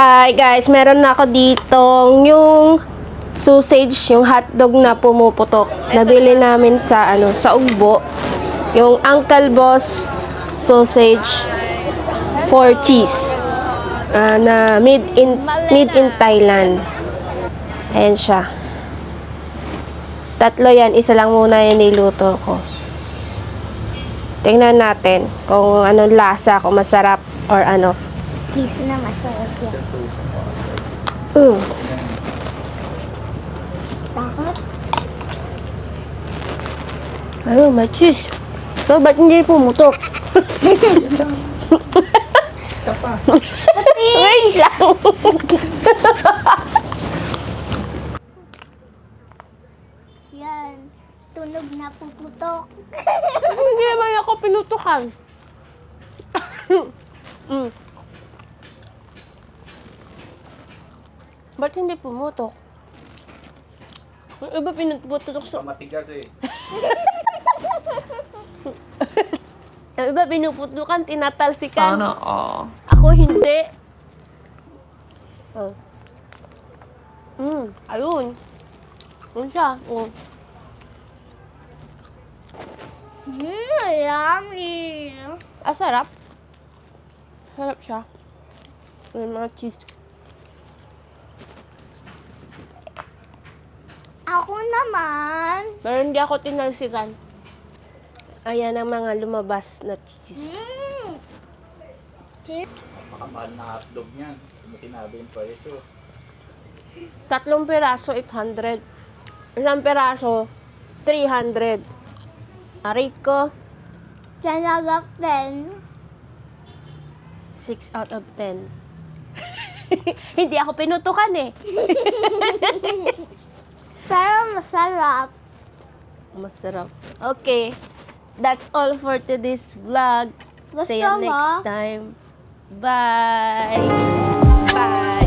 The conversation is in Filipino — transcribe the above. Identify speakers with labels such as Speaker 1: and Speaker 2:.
Speaker 1: Hi guys, meron na ako ditong yung sausage, yung hotdog na pumuputok. Nabili namin sa sa Ugbo. Yung Uncle Boss sausage for cheese. Na made in Thailand. Ayan siya. Tatlo yan, isa lang muna yung niluto ko. Tingnan natin kung anong lasa, kung masarap or ano.
Speaker 2: Cheese na masarap yan. Bakit?
Speaker 1: Ayun, may cheese. So, ba't hindi pumutok?
Speaker 3: Isa pa.
Speaker 1: Wait lang.
Speaker 2: Yan. Tunog na puputok.
Speaker 1: Hindi naman ako pinutukan. Ba't hindi pumutok? Yung iba pinuputok sa...
Speaker 3: Matigas eh.
Speaker 1: Yung iba pinuputukan, tinatalsikan.
Speaker 3: Sana all.
Speaker 1: Ako hindi. Ayun. Ayun siya. Oh.
Speaker 2: Yummy.
Speaker 1: Sarap. Sarap siya. May mga cheese.
Speaker 2: Ako naman.
Speaker 1: Pero hindi ako tinalsikan. Ayan ang mga lumabas na cheese.
Speaker 3: Makamahal na hotdog niyan. Kung sinabi yung presyo.
Speaker 1: 3 piraso, 800. 1 piraso, 300. Rate ko,
Speaker 2: 10 out of 10.
Speaker 1: 6 out of 10. Hindi ako pinutukan eh.
Speaker 2: Pero masarap.
Speaker 1: Masarap. Okay. That's all for today's vlog. See you
Speaker 2: Gusto mo?
Speaker 1: next time. Bye! Bye!